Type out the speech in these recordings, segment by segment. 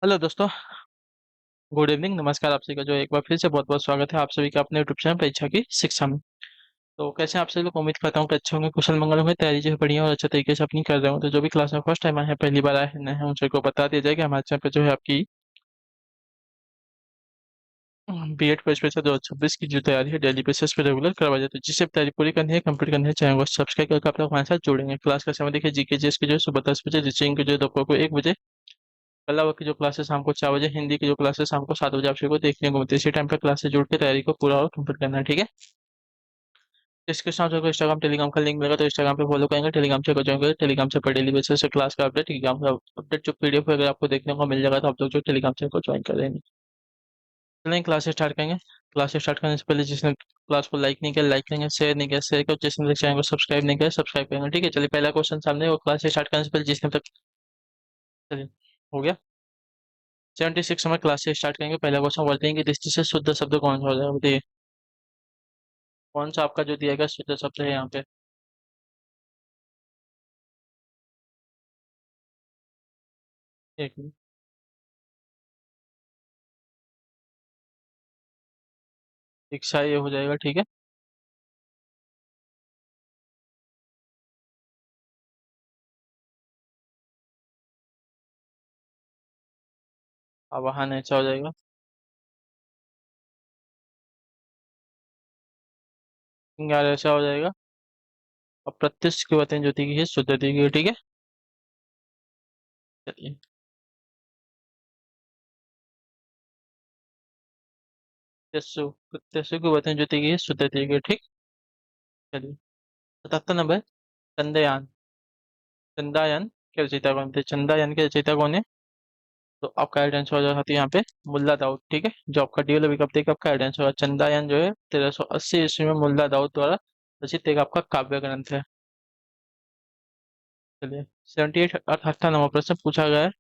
Hello दोस्तों। Good evening, नमस्कार। आप सभी का जो एक बार फिर से बहुत बहुत स्वागत है आप सभी का अपने यूट्यूब चैनल परीक्षा की शिक्षा में। तो कैसे हैं आप सभी लोग? उम्मीद करता हूँ कि अच्छे होंगे, कुशल मंगल होंगे, तैयारी जो है बढ़िया और अच्छे तरीके से अपनी कर रहे हो। तो जो भी क्लास में फर्स्ट टाइम आए हैं, पहली बार आए हैं उन सबको बता दिया जाएगा हमारे चैनल पर जो है आपकी बीएड को स्पेशल 2026 की जो तैयारी है डेली बेसिस पे रेगुलर करवा जाती है। जिससे तैयारी पूरी करनी है, कंप्लीट करनी है, चैनल को सब्सक्राइब करके आप लोग हमारे साथ जुड़ेंगे। क्लास का समय देखिए, जीके जीएस की जो है सुबह 10 बजे, रीजनिंग की जो है दोपहर को 1 बजे, कला वर्क की जो क्लासेस शाम को 4 बजे, हिंदी की जो क्लासेस शाम को 7 बजे आप सभी को देखने को मिलती है। इसी टाइम पे क्लास से जुड़ के तैयारी को पूरा और कंप्लीट करना है, ठीक है। डिस्क्रिप्शन में आपको इंस्टाग्राम टेलीग्राम का लिंक मिलेगा, तो इंस्टाग्राम पे फॉलो करेंगे, टेलीग्राम से ज्वाइन करेंगे। टेलीग्राम से पर डेली बेसिस से क्लास का अपडेट, टेलीग्राम का अपडेट जो पीडीएफ अगर आपको देखने को मिल जाएगा, तो आप लोग जो टेलीग्राम से को ज्वाइन कर लेंगे। चलें क्लास स्टार्ट करेंगे। क्लास स्टार्ट करने से पहले जिसने क्लास को लाइक नहीं किया लाइक करेंगे, शेयर नहीं किया शेयर करो, जिसने चैनल को सब्सक्राइब नहीं किया सब्सक्राइब करेंगे, ठीक है। चलिए पहला क्वेश्चन सामने, वो क्लास स्टार्ट करने से पहले जिसने तक, चलिए हो गया। 76 में क्लास से स्टार्ट करेंगे। पहला क्वेश्चन वर्तनी की दृष्टि से शुद्ध शब्द कौन सा हो जाएगा, बताइए। कौन सा आपका जो दिया गया शुद्ध शब्द है यहाँ पे? एक मिनट। शिक्षा ये हो जाएगा, ठीक है। आवाहन ऐसा हो जाएगा। श्रृंगार ऐसा हो जाएगा। और प्रत्युष की वतन ज्योति की है शुद्ध दी गई, ठीक है। चलिए। प्रत्यसु प्रत्यसु की वतन ज्योति की है शुद्ध दी गई, ठीक। चलिए। 77 नंबर। चंद्रयान। चंद्रयान के रचयिता कौन थे? चंद्रयान के रचयिता कौन है? तो आपका राइट आंसर हो जाता है यहाँ पे मुल्ला दाऊद, ठीक है। जो आपका डीएल विकल्प देगा आपका राइट आंसर होगा। चंद्रयान जो है 1380 ईस्वी में मुल्ला दाऊद द्वारा रचित एक आपका काव्य ग्रंथ है। चलिए। 78 78 नंबर प्रश्न पूछा गया है।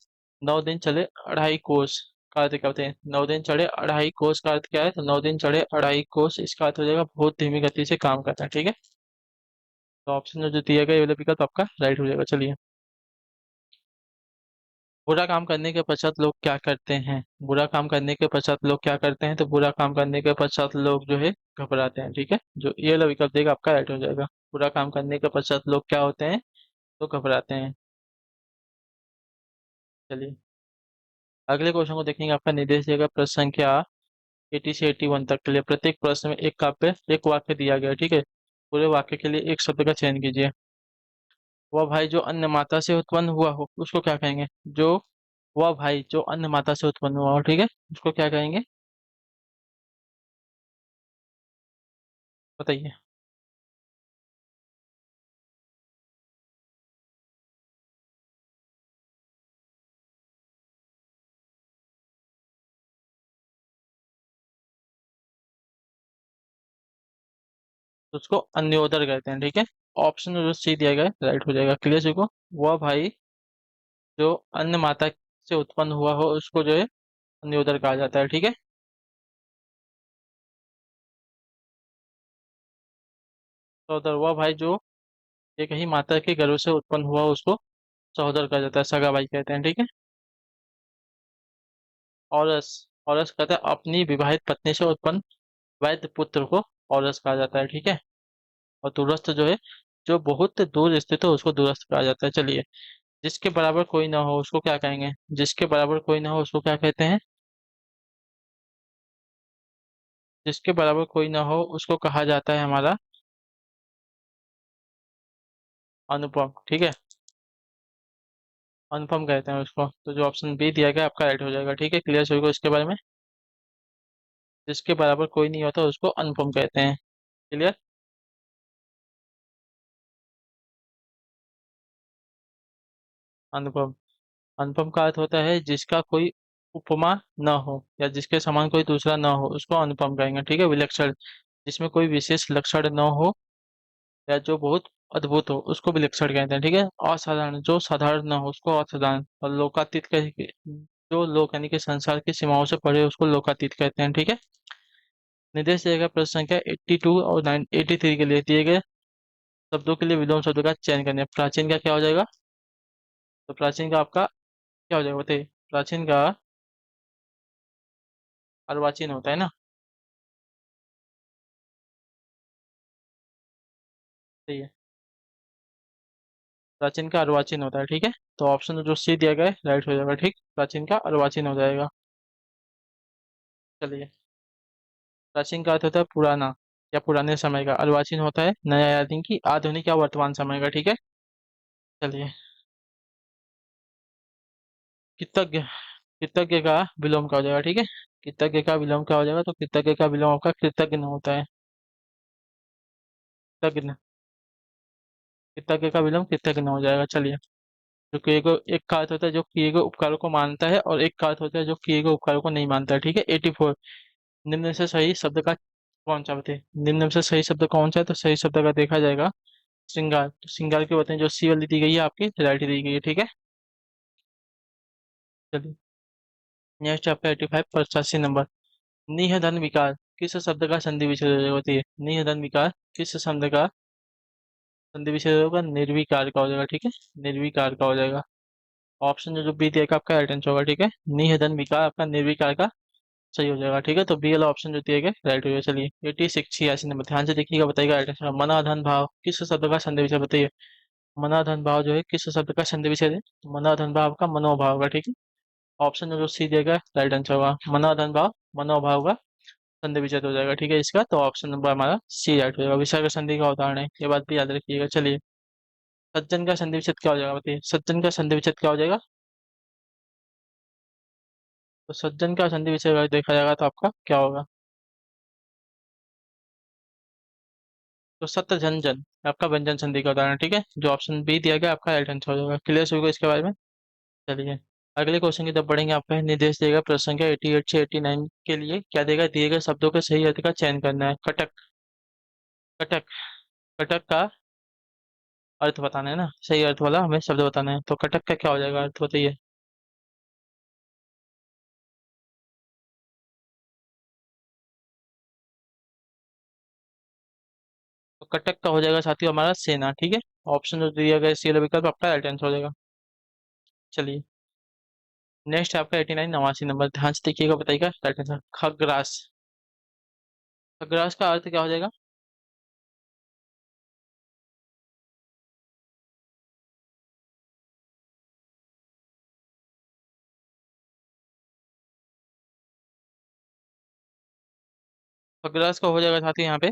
9 दिन चले 2.5 कोस का अर्थ क्या होते हैं? 9 दिन चढ़े 2.5 कोस का अर्थ क्या है? तो 9 दिन चढ़े 2.5 कोस, इसका अर्थ हो जाएगा बहुत धीमी गति से काम करता है, ठीक है। तो ऑप्शन जो दिया गया ये वाला विकल्प आपका राइट हो जाएगा। चलिए। बुरा काम करने के पश्चात लोग क्या करते हैं? बुरा काम करने के पश्चात लोग क्या करते हैं? तो बुरा काम करने के पश्चात लोग जो है घबराते हैं, ठीक है। जो ये वाला विकल्प देगा आपका राइट हो जाएगा। बुरा काम करने के पश्चात लोग क्या होते हैं? तो घबराते हैं। चलिए। अगले क्वेश्चन को देखेंगे। आपका निर्देश देगा प्रश्न संख्या 80 से 81 तक के लिए। प्रत्येक प्रश्न में एक काव्य एक वाक्य दिया गया है, ठीक है। पूरे वाक्य के लिए एक शब्द का चयन कीजिए। वह भाई जो अन्य माता से उत्पन्न हुआ हो उसको क्या कहेंगे? जो वह भाई जो अन्य माता से उत्पन्न हुआ हो, ठीक है, उसको क्या कहेंगे? बताइए। तो उसको अन्योदर कहते हैं, ठीक है। ऑप्शन जो सी दिया गया है राइट हो जाएगा। क्लियर जी को? वह भाई जो अन्य माता से उत्पन्न हुआ हो उसको जो है अन्योदर कहा जाता है, ठीक है। सहोदर, वह भाई जो एक ही माता के गर्भ से उत्पन्न हुआ हो उसको सहोदर कहा जाता है, सगा भाई कहते हैं, ठीक है। औरस। औरस कहता है अपनी विवाहित पत्नी से उत्पन्न वैध पुत्र को औरस कहा जाता है, ठीक है। और दूरस्थ जो है जो बहुत दूर स्थित हो उसको दूरस्थ कहा जाता है। चलिए। जिसके बराबर कोई ना हो उसको क्या कहेंगे? जिसके बराबर कोई ना हो उसको क्या कहते हैं? जिसके बराबर कोई ना हो उसको कहा जाता है हमारा अनुपम, ठीक है। अनुपम कहते हैं उसको। तो जो ऑप्शन बी दिया गया आपका राइट हो जाएगा, ठीक है। क्लियर सभी को इसके बारे में? जिसके बराबर कोई नहीं होता उसको अनुपम कहते हैं। क्लियर। अनुपम। अनुपम का अर्थ होता है जिसका कोई उपमा न हो या जिसके समान कोई दूसरा न हो उसको अनुपम कहेंगे, ठीक है। विलक्षण, जिसमें कोई विशेष लक्षण न हो या जो बहुत अद्भुत हो उसको विलक्षण कहते हैं, ठीक है। असाधारण, जो साधारण न हो उसको असाधारण। और लोकातीत जो लोक यानी कि संसार की सीमाओं से परे उसको लोकातीत कहते हैं, ठीक है। निर्देश दिया गया प्रश्न संख्या 82 और 83 के लिए दिए गए शब्दों के लिए विलोम शब्द का चयन करने। प्राचीन का क्या हो जाएगा? तो प्राचीन का आपका क्या हो जाएगा बताइए। प्राचीन का अर्वाचीन होता है ना। सही है। प्राचीन का अर्वाचीन होता है, ठीक है। तो ऑप्शन जो सी दिया गया है राइट हो जाएगा, ठीक। प्राचीन का अर्वाचीन हो जाएगा। चलिए। प्राचीन का अर्थ होता है पुराना या पुराने समय का। अर्वाचीन होता है नया यानी कि आधुनिक या वर्तमान समय का, ठीक है। चलिए। कृतज्ञ। कृतज्ञ का विलोम क्या हो जाएगा, ठीक है। कृतज्ञ का विलोम क्या हो जाएगा, तो कृतज्ञ का विलोम आपका कृतज्ञ होता है। कृतज्ञ। कृतज्ञ का विलोम कृतज्ञ हो जाएगा। चलिए। जो किए गए एक का अर्थ होता है जो किए गए उपकारों को मानता है, और एक का अर्थ होता है जो किए गए उपकारों को नहीं मानता है, ठीक है। 84। निम्न में से सही शब्द का कौन सा बताइए। निम्न में से सही शब्द कौन सा है, तो सही शब्द का देखा जाएगा श्रृंगार। तो श्रृंगार के बताएं, जो सी वाली दी गई है आपकी राइट दी गई है, ठीक है। चलिए। नेक्स्ट आपका 85 85 नंबर। निह धन विकार किस शब्द का संधि विच्छेद होती है। निह धन विकार किस शब्द का संधि विच्छेद होगा, निर्विकार का हो जाएगा, ठीक है। निर्विकार का हो जाएगा। ऑप्शन जो बी दिया आपका राइट आंसर होगा, ठीक है। निह धन विकार आपका निर्विकार का सही हो जाएगा, ठीक है। तो बी वाला ऑप्शन जो दिया गया राइट हो गया। चलिए। 86 86 नंबर ध्यान से देखिएगा, बताइएगा राइट आंसर। मनाधन भाव किस शब्द का संधि विच्छेद बताइए। मनाधन भाव जो है किस शब्द का संधि विच्छेद है, तो मनाधन भाव का मनोभाव का, ठीक है। ऑप्शन जो सी दिया गया राइट आंसर होगा। मनाधन भाव मनोभाव का संधि विच्छेद हो जाएगा, ठीक है। इसका तो ऑप्शन नंबर हमारा सी राइट हो जाएगा। विसर्ग संधि का उदाहरण है, ये बात भी याद रखिएगा। चलिए। सज्जन का संधि विच्छेद क्या हो जाएगा बताइए। सज्जन का संधि विच्छेद क्या हो जाएगा, तो सज्जन का संधि विच्छेद अगर देखा जाएगा तो आपका क्या होगा, तो सत्य जन जन आपका व्यंजन संधि का उदाहरण, ठीक है। जो ऑप्शन बी दिया गया आपका राइट आंसर हो जाएगा। क्लियर होगा इसके बारे में। चलिए। अगले क्वेश्चन की तरफ बढ़ेंगे। आपका निर्देश देगा प्रश्न संख्या 88 से 89 के लिए क्या देगा, दिए गए शब्दों के सही अर्थ का चयन करना है। कटक। कटक। कटक का अर्थ बताना है ना, सही अर्थ वाला हमें शब्द बताना है। तो कटक का क्या हो जाएगा अर्थ बताइए। तो कटक का हो जाएगा साथियों हमारा सेना, ठीक है। ऑप्शन जो दिया गया सी वाला विकल्प आपका राइट आंसर हो जाएगा। चलिए। नेक्स्ट है आपका 89 89 नंबर ध्यान से देखिएगा, बताइएगा राइट आंसर। खग्रास। खग्रास का अर्थ क्या हो जाएगा। खग्रास का हो जाएगा साथियों यहाँ पे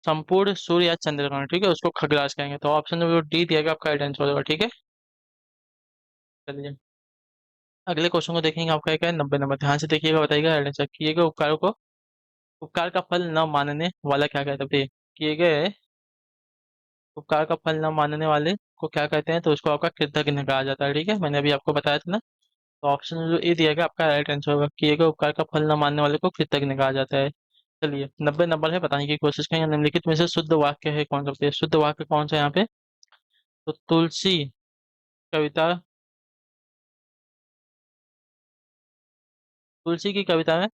संपूर्ण सूर्य या चंद्रग्रहण, ठीक है, उसको खग्रास कहेंगे। तो ऑप्शन जो डी दिया गया आपका राइट आंसर हो जाएगा, ठीक है। चलिए। अगले क्वेश्चन को देखेंगे। आपका क्या है 90 नंबर ध्यान से देखिएगा, बताइएगा राइट आंसर। किए गए उपकारों को उपकार का फल न मानने वाला क्या कहते हैं बताइए। किए गए उपकार का फल न मानने वाले को क्या कहते हैं, तो उसको आपका कृतघ्न कहा जाता है, ठीक है। मैंने अभी आपको बताया था ना। तो ऑप्शन जो ए दिया गया आपका राइट आंसर होगा। किए गए उपकार का फल न मानने वाले को कृतज्ञ कहा जाता है। चलिए। 90 नंबर है, बताने की कोशिश करेंगे। निम्नलिखित में से शुद्ध वाक्य है कौन सा बताइए। शुद्ध वाक्य कौन सा है यहाँ पे, तो तुलसी कविता। तुलसी की कविता में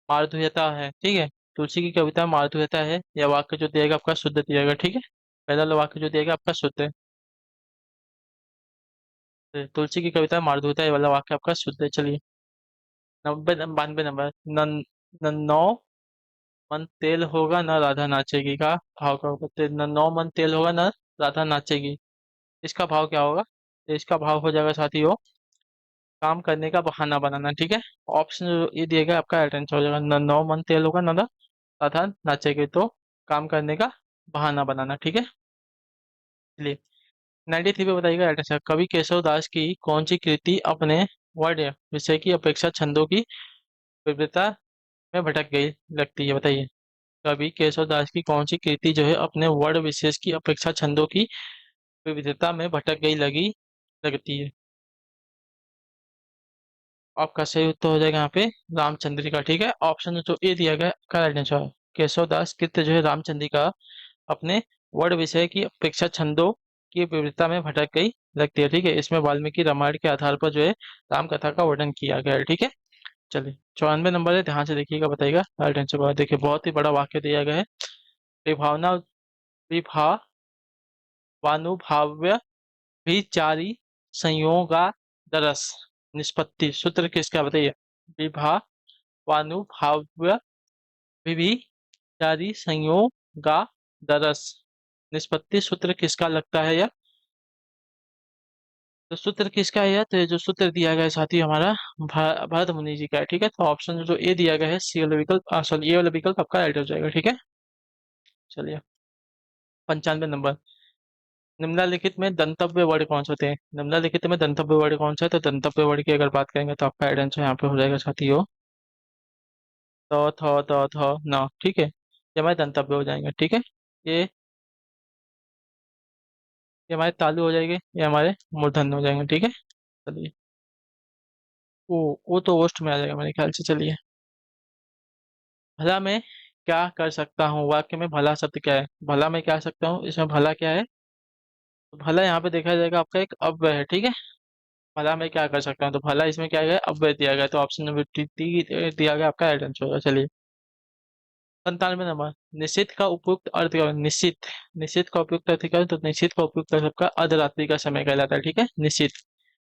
माधुर्यता है, ठीक है। तुलसी की कविता में माधुर्यता है, यह वाक्य जो दिएगा आपका शुद्ध दिएगा, ठीक है। पहला वाला वाक्य जो दिएगा आपका शुद्ध है। तो तुलसी की कविता में माधुर्यता, ये वाला वाक्य आपका शुद्ध है। चलिए। 92 नंबर। न, नौ मन तेल होगा न राधा नाचेगी का भाव क्या होगा। न नौ मन तेल होगा न राधा नाचेगी, इसका भाव क्या होगा, तो इसका भाव हो जाएगा साथियों काम करने का बहाना बनाना, ठीक है। ऑप्शन ये दिया गया आपका राइट आंसर हो जाएगा। न नौ मन तेल होगा न राधा नाचेगी, तो काम करने का बहाना बनाना, ठीक है। चलिए। 93 पे बताइएगा राइट आंसर। कवि केशव दास की कौन सी कृति अपने वर्ड विषय की अपेक्षा छंदों की विविधता में भटक गई लगती है बताइए। कवि केशव दास की कौन सी कृति जो है अपने वर्ण विशेष की अपेक्षा छंदों की विविधता में भटक गई लगी लगती है। आपका सही उत्तर हो जाएगा यहाँ पे रामचंद्रिका, ठीक है। ऑप्शन जो ए दिया गया का राइट आंसर है। केशव दास कृत्य जो है रामचंद्रिका अपने वर्ण विषय की अपेक्षा छंदों की विविधता में भटक गई लगती है, ठीक है। इसमें वाल्मीकि रामायण के आधार पर जो है राम कथा का वर्णन किया गया है, ठीक है। चलिए। 94 नंबर है, ध्यान से देखिएगा, बताइएगा राइट आंसर को। देखिए बहुत ही बड़ा वाक्य दिया गया है। विभावना विभावानुभाव्य विचारी संयोगा दरस निष्पत्ति सूत्र किसका बताइए। विभा वानुभाव्य विभिचारी संयोगा दरस। निष्पत्ति सूत्र किसका लगता है यह? तो सूत्र किसका है यह? तो ये जो सूत्र दिया गया है साथी हमारा भरत मुनि जी का है। ठीक है, तो ऑप्शन जो ए दिया गया है, सी वाला विकल्प, सॉरी ए वाला विकल्प आपका राइट हो जाएगा। ठीक है, चलिए 95 नंबर। निम्नलिखित में दंतव्य वर्ण कौन से होते हैं? निम्नलिखित में दंतव्य वर्ण कौन सा है? तो दंतव्य वर्ण की अगर बात करेंगे तो आपका राइट आंसर यहाँ पे हो जाएगा साथियों, तो न। ठीक है, ये हमारे दंतव्य हो जाएंगे। ठीक है, ये ये हमारे तालु हो जाएंगे, ये हमारे मूर्धन्य हो जाएंगे। ठीक है, चलिए वो तो ओस्ट में आ जाएगा मेरे ख्याल से। चलिए, भला मैं क्या कर सकता हूँ, वाक्य में भला शब्द क्या है? भला मैं क्या कर सकता हूँ, इसमें भला क्या है? तो भला यहाँ पे देखा जाएगा आपका एक अव्यय है। ठीक है, भला मैं क्या कर सकता हूँ, तो भला इसमें क्या गया, अव्यय दिया गया, तो ऑप्शन नंबर डी दिया गया आपका राइट आंसर होगा। चलिए 95 नंबर। निश्चित का उपयुक्त अर्थ क्या है? निश्चित, निश्चित का उपयुक्त अर्थ क्या है? तो निश्चित का उपयुक्त अर्थ आपका अर्धरात्रि का समय कहलाता है। ठीक है, निश्चित।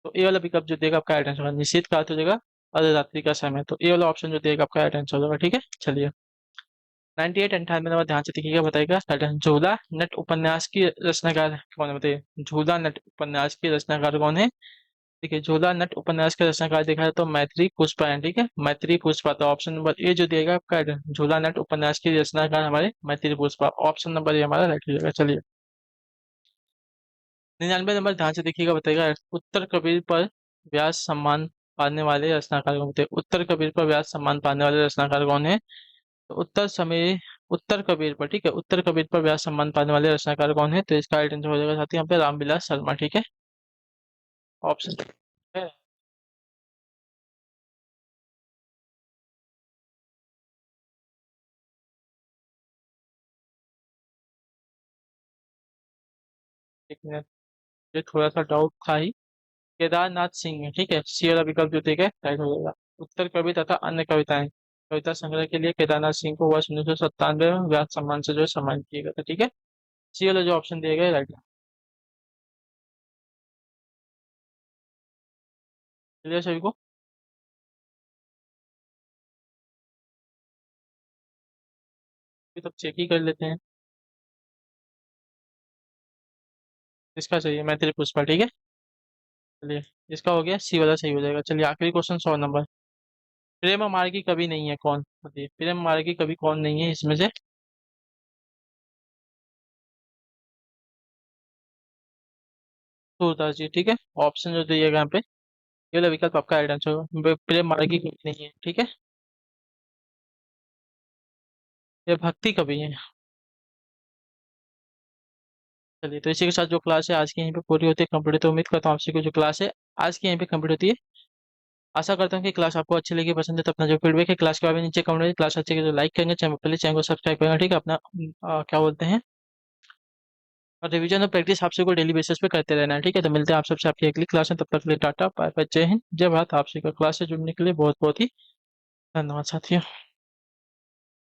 तो ए वाला विकल्प जो देगा आपका राइट आंसर होगा, निश्चित का अर्थ हो जाएगा अर्धरात्रि का समय, तो ए वाला ऑप्शन जो देगा आपका राइट आंसर होगा। ठीक है, चलिए 98 98 नंबर ध्यान से देखिएगा, बताइएगा झूला नट उपन्यास की रचनाकार कौन है? बताइए, झूला नट उपन्यास की रचनाकार कौन है? देखिए, झूला नट उपन्यास के रचनाकार देखा जाए तो मैत्री पुष्पा है। ठीक है, मैत्री पुष्पा, तो ऑप्शन नंबर ए जो दिएगा आपका right है। झूला नट उपन्यास की रचनाकार हमारे मैत्री पुष्पा, ऑप्शन नंबर ए हमारा राइट हो जाएगा। चलिए 99 नंबर ध्यान से देखिएगा, बताइएगा उत्तर कबीर पर व्यास सम्मान पाने वाले रचनाकार कौन थे? उत्तर कबीर पर व्यास सम्मान पाने वाले रचनाकार कौन है? तो उत्तर कबीर पर, ठीक है, उत्तर कबीर पर व्यास सम्मान पाने वाले रचनाकार कौन है? तो इसका राइट आंसर हो जाएगा साथी यहाँ पे रामविलास शर्मा। ठीक है, ऑप्शन है। एक मिनट, ये थोड़ा सा डाउट था ही। केदारनाथ सिंह है। ठीक है, सी वाला विकल्प जो देगा राइट हो जाएगा। उत्तर कवि तथा अन्य कविताएं, कविता संग्रह के लिए केदारनाथ सिंह को वर्ष 1997 में व्यास सम्मान से जो है सम्मानित किया गया था। ठीक है, सी वाला जो ऑप्शन दिया गया है राइट है। चलिए सभी को अभी तक चेक ही कर लेते हैं। इसका चाहिए मैथिली पुष्पा। ठीक है, चलिए इसका हो गया, सी वाला सही हो जाएगा। चलिए आखिरी क्वेश्चन 100 नंबर। प्रेम मार्गी कवि नहीं है कौन? बताइए, प्रेम मार्गी कवि कौन नहीं है इसमें से? सूरदास जी। ठीक है, ऑप्शन जो दिएगा यहाँ पे, ये वाला विकल्प आपका राइट आंसर होगा। प्रेम मार्गी कवि नहीं है। ठीक है, ये भक्ति कवि है। चलिए, तो इसी के साथ जो क्लास है आज की यहीं पे पूरी होती है, कंप्लीट। तो उम्मीद करता हूँ आपसे की जो क्लास है आज की यहीं पे कंप्लीट होती है। आशा करता हूँ कि क्लास आपको अच्छी लगी, पसंद है तो अपना जो फीडबैक है क्लास के बारे में नीचे कमेंट में, क्लास अच्छी लगी तो लाइक करेंगे, चैनल पहले चैनल को सब्सक्राइब करेंगे। ठीक है, अपना क्या बोलते हैं, और रिवीजन और प्रैक्टिस आपसे को डेली बेसिस पे करते रहना है। ठीक है, तो मिलते हैं आप सबसे आपकी अगली क्लास में, तब तक के लिए टाटा बाय बाय, जय हिंद जय भारत। आपसे का क्लास से जुड़ने के लिए बहुत बहुत ही धन्यवाद साथियों।